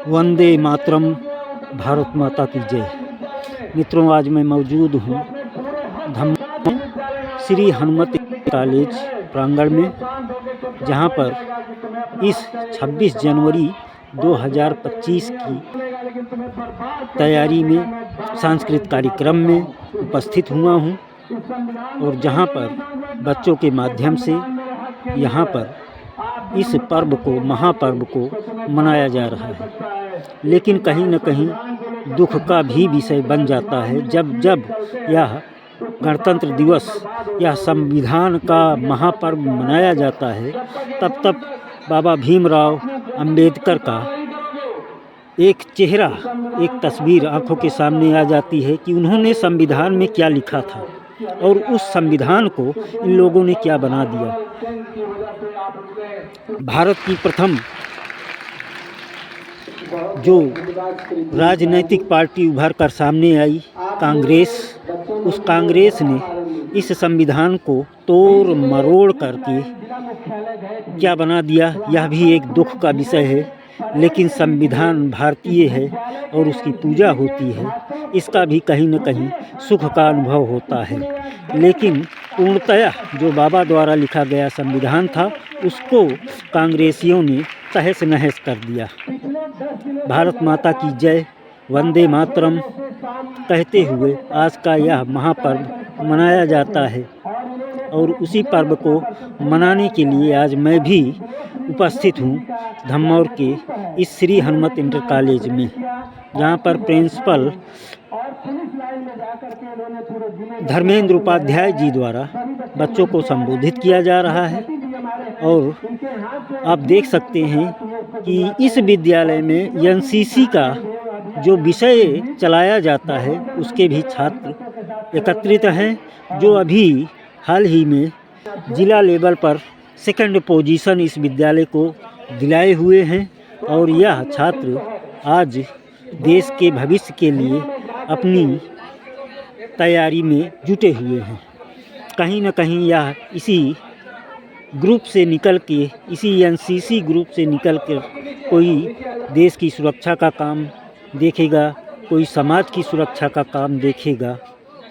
वंदे मातरम, भारत माता की जय। मित्रों, आज मैं मौजूद हूँ धम्म श्री हनुमत कॉलेज प्रांगण में, जहाँ पर इस 26 जनवरी 2025 की तैयारी में सांस्कृतिक कार्यक्रम में उपस्थित हुआ हूँ और जहाँ पर बच्चों के माध्यम से यहाँ पर इस पर्व को, महापर्व को मनाया जा रहा है। लेकिन कहीं न कहीं दुख का भी विषय बन जाता है जब जब यह गणतंत्र दिवस या संविधान का महापर्व मनाया जाता है, तब तब बाबा भीमराव अंबेडकर का एक चेहरा, एक तस्वीर आंखों के सामने आ जाती है कि उन्होंने संविधान में क्या लिखा था और उस संविधान को इन लोगों ने क्या बना दिया। भारत की प्रथम जो राजनीतिक पार्टी उभर कर सामने आई, कांग्रेस, उस कांग्रेस ने इस संविधान को तोड़ मरोड़ करके क्या बना दिया, यह भी एक दुख का विषय है। लेकिन संविधान भारतीय है और उसकी पूजा होती है, इसका भी कहीं न कहीं सुख का अनुभव होता है। लेकिन पूर्णतया जो बाबा द्वारा लिखा गया संविधान था, उसको कांग्रेसियों ने तहस नहस कर दिया। भारत माता की जय, वंदे मातरम कहते हुए आज का यह महापर्व मनाया जाता है और उसी पर्व को मनाने के लिए आज मैं भी उपस्थित हूँ धम्मौर के इस श्री हनुमत इंटर कॉलेज में, जहाँ पर प्रिंसिपल धर्मेंद्र उपाध्याय जी द्वारा बच्चों को संबोधित किया जा रहा है। और आप देख सकते हैं कि इस विद्यालय में एनसीसी का जो विषय चलाया जाता है, उसके भी छात्र एकत्रित हैं, जो अभी हाल ही में जिला लेवल पर सेकंड पोजीशन इस विद्यालय को दिलाए हुए हैं। और यह छात्र आज देश के भविष्य के लिए अपनी तैयारी में जुटे हुए हैं। कहीं न कहीं यह इसी ग्रुप से निकल के, इसी एनसीसी ग्रुप से निकल कर कोई देश की सुरक्षा का काम देखेगा, कोई समाज की सुरक्षा का काम देखेगा।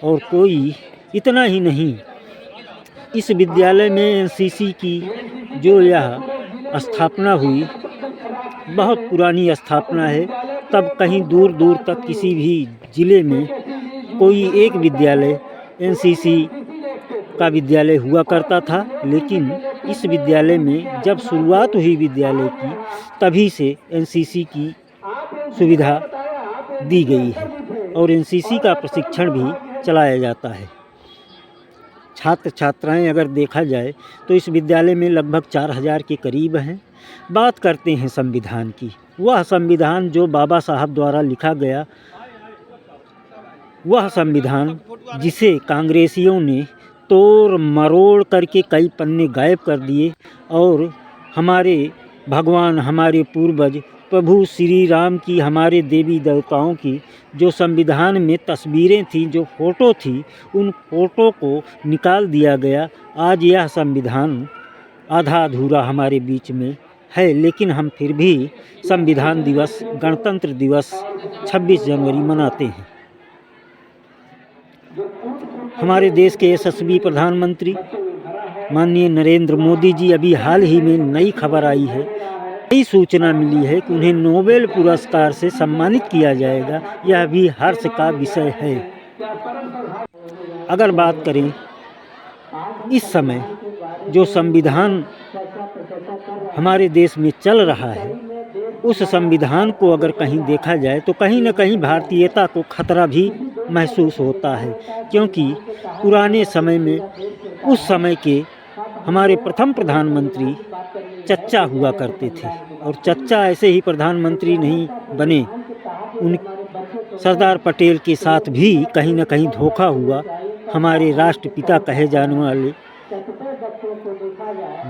और कोई इतना ही नहीं, इस विद्यालय में एनसीसी की जो यह स्थापना हुई, बहुत पुरानी स्थापना है। तब कहीं दूर दूर तक किसी भी ज़िले में कोई एक विद्यालय एनसीसी का विद्यालय हुआ करता था। लेकिन इस विद्यालय में जब शुरुआत हुई विद्यालय की, तभी से एनसीसी की सुविधा दी गई है और एनसीसी का प्रशिक्षण भी चलाया जाता है। छात्र छात्राएं अगर देखा जाए तो इस विद्यालय में लगभग 4000 के करीब हैं। बात करते हैं संविधान की। वह संविधान जो बाबा साहब द्वारा लिखा गया, वह संविधान जिसे कांग्रेसियों ने तोड़ मरोड़ करके कई पन्ने गायब कर दिए और हमारे भगवान, हमारे पूर्वज प्रभु श्री राम की, हमारे देवी देवताओं की जो संविधान में तस्वीरें थीं, जो फ़ोटो थी, उन फ़ोटो को निकाल दिया गया। आज यह संविधान आधा अधूरा हमारे बीच में है, लेकिन हम फिर भी संविधान दिवस, गणतंत्र दिवस 26 जनवरी मनाते हैं। हमारे देश के यशस्वी प्रधानमंत्री माननीय नरेंद्र मोदी जी, अभी हाल ही में नई खबर आई है, नई सूचना मिली है कि उन्हें नोबेल पुरस्कार से सम्मानित किया जाएगा। यह भी हर्ष का विषय है। अगर बात करें इस समय जो संविधान हमारे देश में चल रहा है, उस संविधान को अगर कहीं देखा जाए तो कहीं न कहीं भारतीयता को खतरा भी महसूस होता है। क्योंकि पुराने समय में, उस समय के हमारे प्रथम प्रधानमंत्री चच्चा हुआ करते थे और चच्चा ऐसे ही प्रधानमंत्री नहीं बने, उन सरदार पटेल के साथ भी कहीं न कहीं धोखा हुआ। हमारे राष्ट्रपिता कहे जाने वाले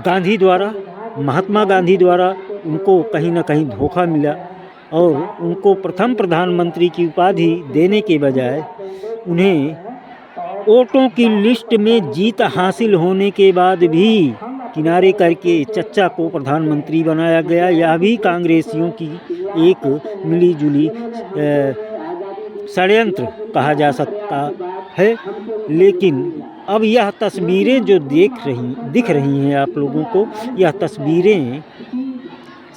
गांधी द्वारा, महात्मा गांधी द्वारा उनको कहीं न कहीं धोखा मिला और उनको प्रथम प्रधानमंत्री की उपाधि देने के बजाय उन्हें वोटों की लिस्ट में जीत हासिल होने के बाद भी किनारे करके चच्चा को प्रधानमंत्री बनाया गया। यह भी कांग्रेसियों की एक मिलीजुली षड्यंत्र कहा जा सकता है। लेकिन अब यह तस्वीरें जो दिख रही हैं आप लोगों को, यह तस्वीरें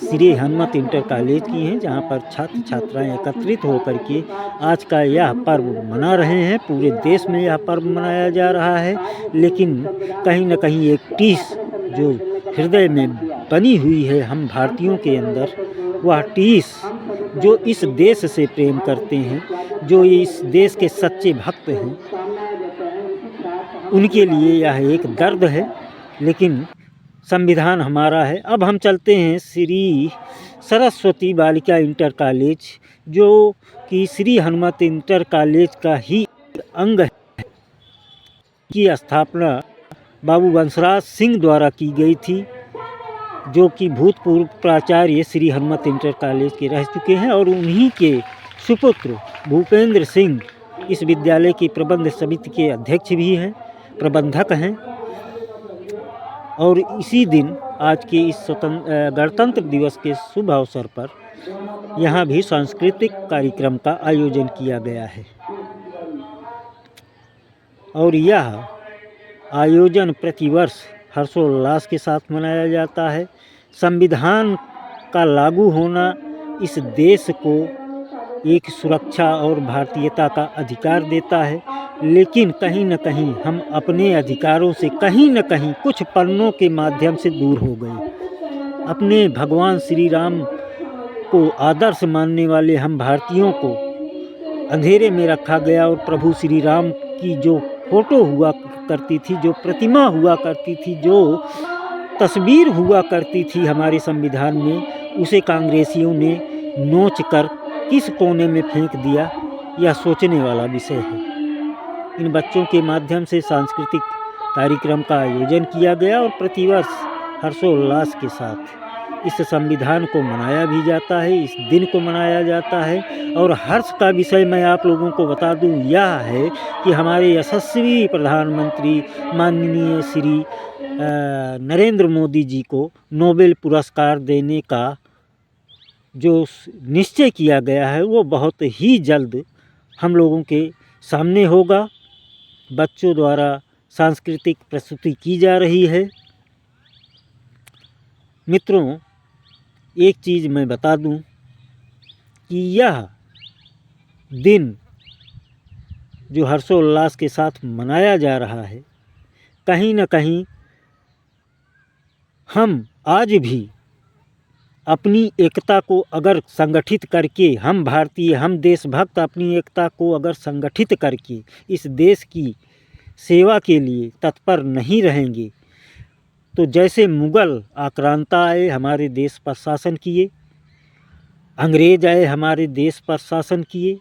श्री हनुमत इंटर कॉलेज की हैं, जहां पर छात्र छात्राएं एकत्रित होकर के आज का यह पर्व मना रहे हैं। पूरे देश में यह पर्व मनाया जा रहा है, लेकिन कहीं न कहीं एक टीस जो हृदय में बनी हुई है हम भारतीयों के अंदर, वह टीस जो इस देश से प्रेम करते हैं, जो इस देश के सच्चे भक्त हैं, उनके लिए यह एक दर्द है। लेकिन संविधान हमारा है। अब हम चलते हैं श्री सरस्वती बालिका इंटर कॉलेज, जो कि श्री हनुमत इंटर कॉलेज का ही अंग है, की स्थापना बाबू वंशराज सिंह द्वारा की गई थी, जो कि भूतपूर्व प्राचार्य श्री हनुमत इंटर कॉलेज के रह चुके हैं, और उन्हीं के सुपुत्र भूपेंद्र सिंह इस विद्यालय की प्रबंध समिति के अध्यक्ष भी हैं, प्रबंधक हैं। और इसी दिन आज के इस गणतंत्र दिवस के शुभ अवसर पर यहाँ भी सांस्कृतिक कार्यक्रम का आयोजन किया गया है। और यह आयोजन प्रतिवर्ष हर्षोल्लास के साथ मनाया जाता है। संविधान का लागू होना इस देश को एक सुरक्षा और भारतीयता का अधिकार देता है, लेकिन कहीं न कहीं हम अपने अधिकारों से कहीं न कहीं कुछ पन्नों के माध्यम से दूर हो गए। अपने भगवान श्री राम को आदर्श मानने वाले हम भारतीयों को अंधेरे में रखा गया, और प्रभु श्री राम की जो फोटो हुआ करती थी, जो प्रतिमा हुआ करती थी, जो तस्वीर हुआ करती थी हमारे संविधान में, उसे कांग्रेसियों ने नोच कर किस कोने में फेंक दिया, यह सोचने वाला विषय है। इन बच्चों के माध्यम से सांस्कृतिक कार्यक्रम का आयोजन किया गया, और प्रतिवर्ष हर्षोल्लास के साथ इस संविधान को मनाया भी जाता है, इस दिन को मनाया जाता है। और हर्ष का विषय मैं आप लोगों को बता दूं, यह है कि हमारे यशस्वी प्रधानमंत्री माननीय श्री नरेंद्र मोदी जी को नोबेल पुरस्कार देने का जो निश्चय किया गया है, वो बहुत ही जल्द हम लोगों के सामने होगा। बच्चों द्वारा सांस्कृतिक प्रस्तुति की जा रही है। मित्रों, एक चीज़ मैं बता दूं कि यह दिन जो हर्षोल्लास के साथ मनाया जा रहा है, कहीं न कहीं हम आज भी अपनी एकता को अगर संगठित करके, हम भारतीय, हम देशभक्त अपनी एकता को अगर संगठित करके इस देश की सेवा के लिए तत्पर नहीं रहेंगे, तो जैसे मुग़ल आक्रांता आए हमारे देश पर शासन किए, अंग्रेज आए हमारे देश पर शासन किए,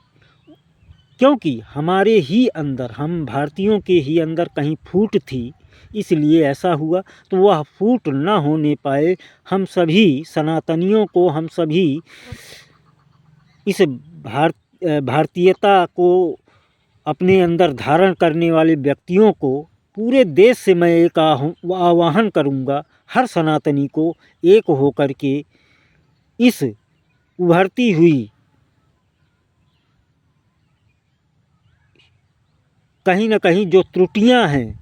क्योंकि हमारे ही अंदर, हम भारतीयों के ही अंदर कहीं फूट थी, इसलिए ऐसा हुआ। तो वह फूट न होने पाए, हम सभी सनातनियों को, हम सभी इस भारतीयता को अपने अंदर धारण करने वाले व्यक्तियों को पूरे देश से मैं एक आह्वान करूंगा, हर सनातनी को एक होकर के इस उभरती हुई, कहीं न कहीं जो त्रुटियां हैं,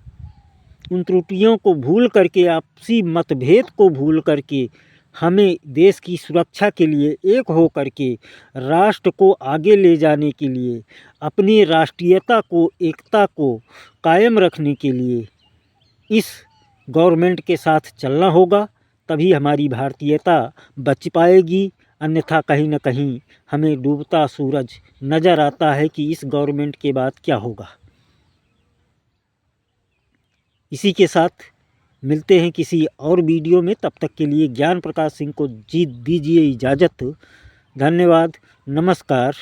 उन त्रुटियों को भूल करके, आपसी मतभेद को भूल करके, हमें देश की सुरक्षा के लिए एक हो करके, राष्ट्र को आगे ले जाने के लिए, अपनी राष्ट्रीयता को, एकता को कायम रखने के लिए इस गवर्नमेंट के साथ चलना होगा। तभी हमारी भारतीयता बच पाएगी। अन्यथा कहीं न कहीं हमें डूबता सूरज नज़र आता है कि इस गवर्नमेंट के बाद क्या होगा। इसी के साथ मिलते हैं किसी और वीडियो में। तब तक के लिए ज्ञान प्रकाश सिंह को दीजिए इजाज़त। धन्यवाद, नमस्कार।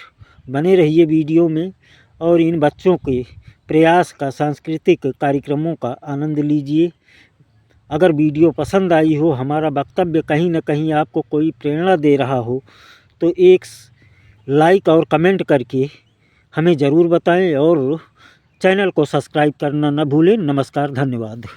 बने रहिए वीडियो में और इन बच्चों के प्रयास का, सांस्कृतिक कार्यक्रमों का आनंद लीजिए। अगर वीडियो पसंद आई हो, हमारा वक्तव्य कहीं न कहीं आपको कोई प्रेरणा दे रहा हो, तो एक लाइक और कमेंट करके हमें ज़रूर बताएं, और चैनल को सब्सक्राइब करना न भूलें। नमस्कार, धन्यवाद।